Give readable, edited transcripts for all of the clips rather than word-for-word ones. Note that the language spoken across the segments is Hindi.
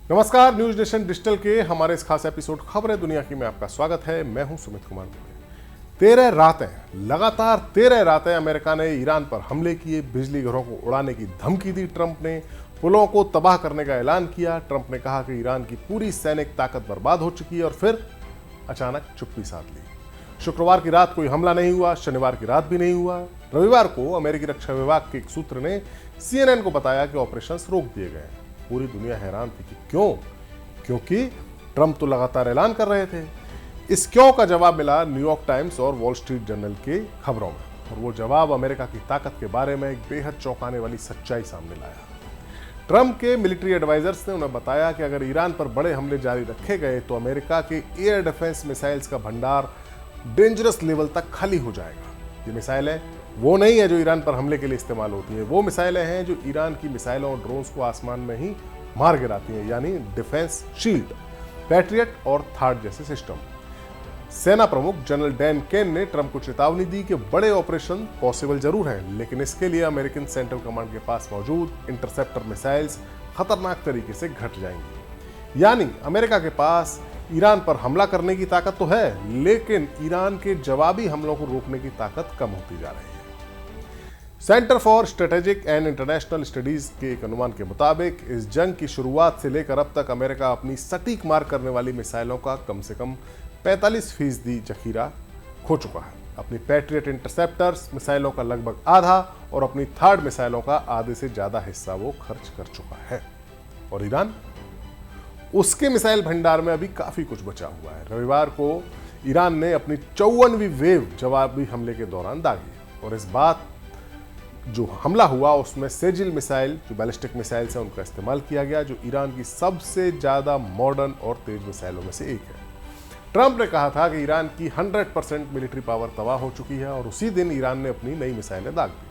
नमस्कार, न्यूज नेशन डिजिटल के हमारे इस खास एपिसोड खबरें दुनिया की में आपका स्वागत है। मैं हूं सुमित कुमार दुबे। 13 रातें अमेरिका ने ईरान पर हमले किए, बिजली घरों को उड़ाने की धमकी दी ट्रंप ने, पुलों को तबाह करने का ऐलान किया। ट्रंप ने कहा कि ईरान की पूरी सैनिक ताकत बर्बाद हो चुकी है और फिर अचानक चुप्पी साध ली। शुक्रवार की रात कोई हमला नहीं हुआ, शनिवार की रात भी नहीं हुआ। रविवार को अमेरिकी रक्षा विभाग के एक सूत्र ने CNN को बताया कि ऑपरेशंस रोक दिए गए हैं। पूरी दुनिया हैरान थी कि क्यों, क्योंकि ट्रंप तो लगातार ऐलान कर रहे थे। इस क्यों का जवाब मिला न्यूयॉर्क टाइम्स और वॉल स्ट्रीट जर्नल के खबरों में, और वो जवाब अमेरिका की ताकत के बारे में एक बेहद चौंकाने वाली सच्चाई सामने लाया। ट्रंप के मिलिट्री एडवाइजर्स ने उन्हें बताया कि अगर ईरान पर बड़े हमले जारी रखे गए तो अमेरिका के एयर डिफेंस मिसाइल्स का भंडार डेंजरस लेवल तक खाली हो जाएगा। ये मिसाइलें वो नहीं है जो ईरान पर हमले के लिए इस्तेमाल होती है, वो मिसाइलें हैं जो ईरान की मिसाइलों और ड्रोन्स को आसमान में ही मार गिराती हैं, यानी डिफेंस शील्ड, पैट्रियट और थार्ड जैसे सिस्टम। सेना प्रमुख जनरल डैन केन ने ट्रंप को चेतावनी दी कि बड़े ऑपरेशन पॉसिबल जरूर हैं, लेकिन इसके लिए अमेरिकन सेंट्रल कमांड के पास मौजूद इंटरसेप्टर मिसाइल्स खतरनाक तरीके से घट जाएंगी। यानी अमेरिका के पास ईरान पर हमला करने की ताकत तो है, लेकिन ईरान के जवाबी हमलों को रोकने की ताकत कम होती जा रही है। Centre for strategic and international studies के एक अनुमान के मुताबिक इस जंग की शुरुआत से लेकर अब तक अमेरिका अपनी सटीक मार करने वाली मिसाइलों का कम से कम 45% जखीरा खो चुका है। अपनी पैट्रियट इंटरसेप्टर्स मिसाइलों का लगभग आधा और अपनी थर्ड मिसाइलों का आधे से ज्यादा हिस्सा वो खर्च कर चुका है। और ईरान, उसके मिसाइल भंडार में अभी काफी कुछ बचा हुआ है। रविवार को ईरान ने अपनी 54वीं वेव जवाबी हमले के दौरान दागी, और इस बात जो हमला हुआ उसमें सेजिल मिसाइल, जो बैलिस्टिक मिसाइल्स हैं, उनका इस्तेमाल किया गया, जो ईरान की सबसे ज्यादा मॉडर्न और तेज मिसाइलों में से एक है। ट्रंप ने कहा था कि ईरान की 100% मिलिट्री पावर तबाह हो चुकी है, और उसी दिन ईरान ने अपनी नई मिसाइलें दाग दी।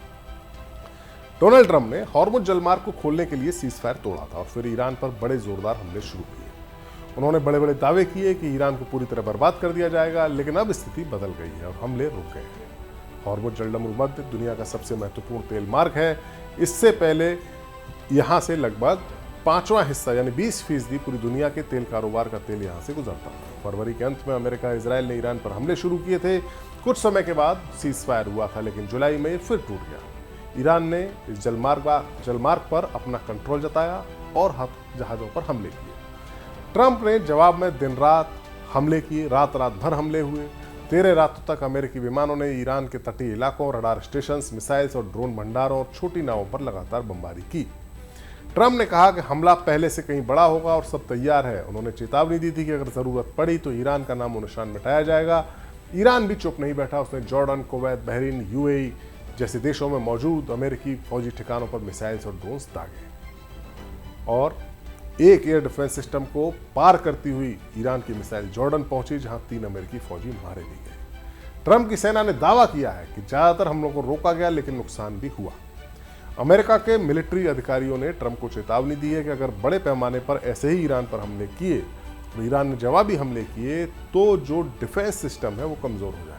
डोनाल्ड ट्रंप ने हॉर्मुज जलमार्ग को खोलने के लिए सीजफायर तोड़ा था और फिर ईरान पर बड़े जोरदार हमले शुरू किए। उन्होंने बड़े बड़े दावे किए कि ईरान को पूरी तरह बर्बाद कर दिया जाएगा, लेकिन अब स्थिति बदल गई है और हमले रुक गए हैं। हॉर्मुज जलसमुद्र मध्य दुनिया का सबसे महत्वपूर्ण तेल मार्ग है। इससे पहले यहाँ से लगभग 5वां हिस्सा यानी 20% पूरी दुनिया के तेल कारोबार का तेल यहाँ से गुजरता था। फरवरी के अंत में अमेरिका इजराइल ने ईरान पर हमले शुरू किए थे। कुछ समय के बाद सीजफायर हुआ था, लेकिन जुलाई में फिर टूट गया। ईरान ने इस जलमार्ग पर अपना कंट्रोल जताया और जहाज़ों पर हमले किए। ट्रंप ने जवाब में दिन रात हमले किए, रात भर हमले हुए। 13 रातों तक अमेरिकी विमानों ने ईरान के तटीय इलाकों, रडार स्टेशंस, मिसाइल्स और ड्रोन भंडारों और छोटी नावों पर लगातार बमबारी की। ट्रंप ने कहा कि हमला पहले से कहीं बड़ा होगा और सब तैयार है। उन्होंने चेतावनी दी थी कि अगर जरूरत पड़ी तो ईरान का नामो निशान मिटाया जाएगा। ईरान भी चुप नहीं बैठा। उसने जॉर्डन, कुवैत, बहरीन, UAE जैसे देशों में मौजूद अमेरिकी फौजी ठिकानों पर मिसाइल्स और ड्रोन्स दागे, और एक एयर डिफेंस सिस्टम को पार करती हुई ईरान की मिसाइल जॉर्डन पहुंची, जहां 3 अमेरिकी फौजी मारे भी गए। ट्रंप की सेना ने दावा किया है कि ज्यादातर हमलों को रोका गया, लेकिन नुकसान भी हुआ। अमेरिका के मिलिट्री अधिकारियों ने ट्रंप को चेतावनी दी है कि अगर बड़े पैमाने पर ऐसे ही ईरान पर हमले किए और ईरान ने जवाबी हमले किए तो जो डिफेंस सिस्टम है वो कमजोर हो जाएगा।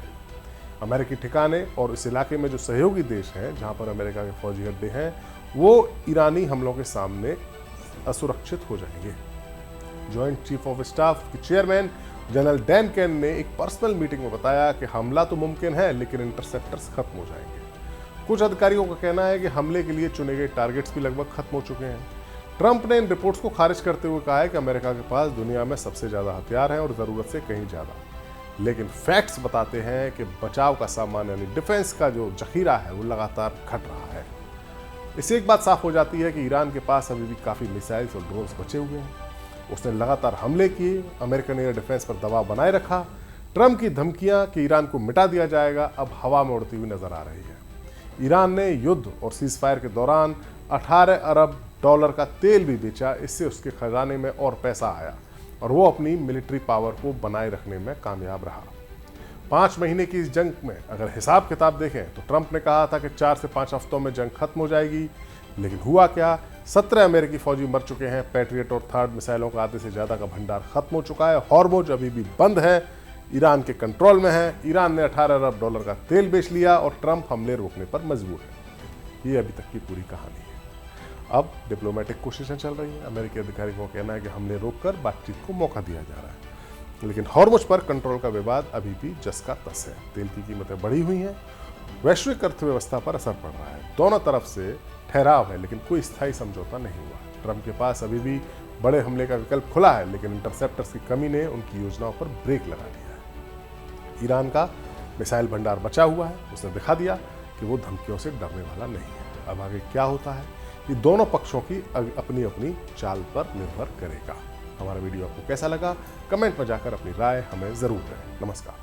अमेरिकी ठिकाने और इस इलाके में जो सहयोगी देश हैं, जहां पर अमेरिका के फौजी अड्डे हैं, वो ईरानी हमलों के सामने असुरक्षित हो जाएंगे। जॉइंट चीफ ऑफ स्टाफ के चेयरमैन जनरल डैन केन ने एक पर्सनल मीटिंग में बताया कि हमला तो मुमकिन है, लेकिन इंटरसेप्टर्स खत्म हो जाएंगे। कुछ अधिकारियों का कहना है कि हमले के लिए चुने गए टारगेट्स भी लगभग खत्म हो चुके हैं। ट्रंप ने इन रिपोर्ट्स को खारिज करते हुए कहा है कि अमेरिका के पास दुनिया में सबसे ज्यादा हथियार हैं और जरूरत से कहीं ज्यादा, लेकिन फैक्ट्स बताते हैं कि बचाव का सामान यानी डिफेंस का जो जखीरा है वो लगातार घट रहा है। इससे एक बात साफ हो जाती है कि ईरान के पास अभी भी काफी मिसाइल्स और ड्रोन्स बचे हुए हैं। उसने लगातार हमले किए, अमेरिकन एयर डिफेंस पर दबाव बनाए रखा। ट्रंप की धमकियां कि ईरान को मिटा दिया जाएगा अब हवा में उड़ती हुई नजर आ रही है। ईरान ने युद्ध और सीजफायर के दौरान $18 अरब का तेल भी बेचा। इससे उसके खजाने में और पैसा आया और वो अपनी मिलिट्री पावर को बनाए रखने में कामयाब रहा। 5 महीने की इस जंग में अगर हिसाब किताब देखें तो ट्रंप ने कहा था कि 4 से 5 हफ्तों में जंग खत्म हो जाएगी, लेकिन हुआ क्या? 17 अमेरिकी फौजी मर चुके हैं। पैट्रियट और थर्ड मिसाइलों का आधे से ज्यादा का भंडार खत्म हो चुका है। हॉर्मुज अभी भी बंद है, ईरान के कंट्रोल में है। ईरान ने $18 अरब का तेल बेच लिया और ट्रंप हमले रोकने पर मजबूर है। ये अभी तक की पूरी कहानी है। अब डिप्लोमेटिक कोशिशें चल रही हैं। अमेरिकी अधिकारियों का कहना है कि हमले रोककर बातचीत को मौका दिया जा रहा है, लेकिन हॉर्मुज पर कंट्रोल का विवाद अभी भी जस का तस है। तेल की कीमतें बढ़ी हुई हैं, वैश्विक अर्थव्यवस्था पर असर पड़ रहा है। दोनों तरफ से ठहराव है, लेकिन कोई स्थायी समझौता नहीं हुआ। ट्रंप के पास अभी भी बड़े हमले का विकल्प खुला है, लेकिन इंटरसेप्टर्स की कमी ने उनकी योजनाओं पर ब्रेक लगा दिया है। ईरान का मिसाइल भंडार बचा हुआ है, उसने दिखा दिया कि वो धमकियों से डरने वाला नहीं है। अब आगे क्या होता है, ये दोनों पक्षों की अपनी अपनी चाल पर निर्भर करेगा। हमारा वीडियो आपको कैसा लगा, कमेंट में जाकर अपनी राय हमें जरूर दें। नमस्कार।